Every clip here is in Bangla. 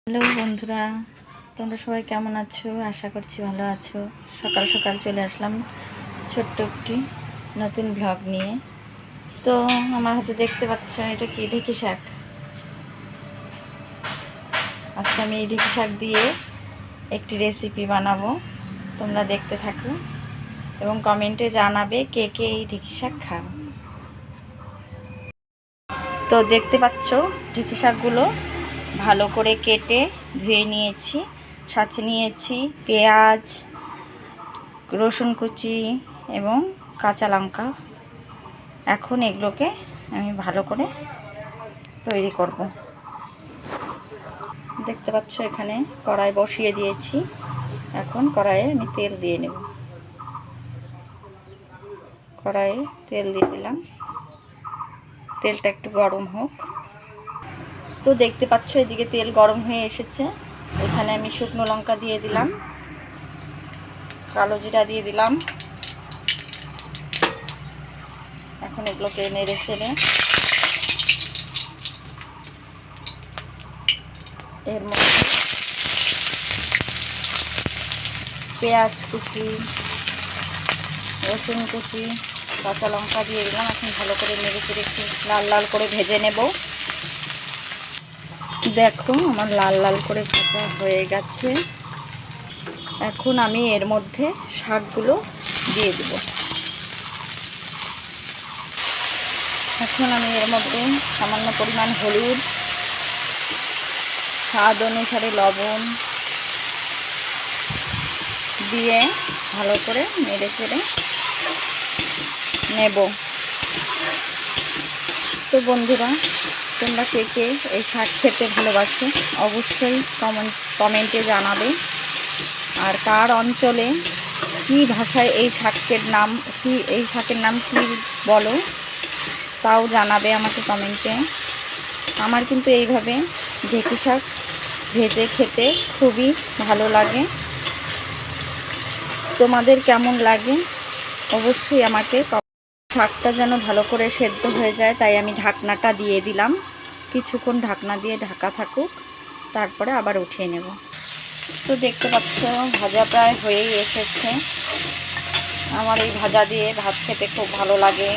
হ্যালো বন্ধুরা, তোমরা সবাই কেমন আছো? আশা করছি ভালো আছো। সকাল সকাল চলে আসলাম ছোট্ট একটি নতুন ব্লগ নিয়ে। তো আমার হাতে দেখতে পাচ্ছ, এটা কি ঢেঁকি শাক। আজকে আমি এই ঢেঁকি শাক দিয়ে একটি রেসিপি বানাবো। তোমরা দেখতে থাকো এবং কমেন্টে জানাবে কে কে এই ঢেঁকি শাক খাও। তো দেখতে পাচ্ছ ঢেঁকি শাকগুলো ভালো করে কেটে ধুয়ে নিয়েছি। সাথে নিয়েছি পেঁয়াজ, রসুন কুচি এবং কাঁচা লঙ্কা। এখন এগুলোকে আমি ভালো করে তৈরি করব। দেখতে পাচ্ছ এখানে কড়াই বসিয়ে দিয়েছি। এখন কড়াইয়ে আমি তেল দিয়ে নেব। কড়াইয়ে তেল দিয়ে দিলাম, তেলটা একটু গরম হোক। তো দেখতে পাচ্ছ এদিকে তেল গরম হয়ে এসেছে। এখানে আমি শুকনো লঙ্কা দিয়ে দিলাম, কালো জিরা দিয়ে দিলাম। এখন এগুলোকে নেড়ে চেড়ে এর মধ্যে পেঁয়াজ কুচি, রসুন কুচি, কাঁচা লঙ্কা দিয়ে দিলাম। এখন ভালো করে নেড়ে চেড়ে একটু লাল লাল করে ভেজে নেব। দেখো আমার লাল লাল করে ভাজা হয়ে গেছে। এখন আমি এর মধ্যে শাকগুলো দিয়ে দেব। এখন আমি এর মধ্যে সামান্য পরিমাণ হলুদ, স্বাদ অনুসারে লবণ দিয়ে ভালো করে নেড়ে চেড়ে নেব। তো বন্ধুরা, তোমরা কে কে এই শাক খেতে ভালোবাসো অবশ্যই কমেন্টে জানাবে। আর কার অঞ্চলে কী ভাষায় এই শাকের নাম কি, এই শাকের নাম কি বলো তাও জানাবে আমাকে কমেন্টে। আমার কিন্তু এইভাবে ঢেঁকি শাক ভেজে খেতে খুবই ভালো লাগে। তোমাদের কেমন লাগে অবশ্যই আমাকে। শাকটা যেন ভালো করে সেদ্ধ হয়ে যায়, তাই আমি ঢাকনাটা দিয়ে দিলাম। কিছুক্ষণ ঢাকনা দিয়ে ঢাকা থাকুক, তারপরে আবার উঠিয়ে নেব। তো দেখতে পাচ্ছ ভাজা প্রায় হয়েই এসেছে। আমার এই ভাজা দিয়ে ভাত খেতে খুব ভালো লাগে।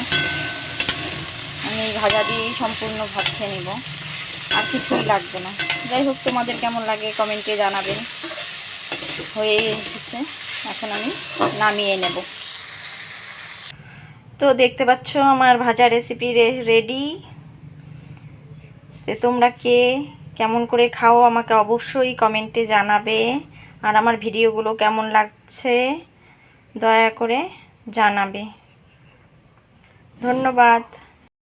আমি এই ভাজা দিয়েই সম্পূর্ণ ভাত খেয়ে নেব, আর কিছুই লাগবে না। যাই হোক, তোমাদের কেমন লাগে কমেন্টে জানাবেন। হয়েই এসেছে, এখন আমি নামিয়ে নেব। তো দেখতে পাচ্ছ আমার ভাজা রেসিপি রেডি। তোমরা কে কেমন করে খাও আমাকে অবশ্যই কমেন্টে জানাবে। আর আমার ভিডিওগুলো কেমন লাগছে দয়া করে জানাবে। ধন্যবাদ।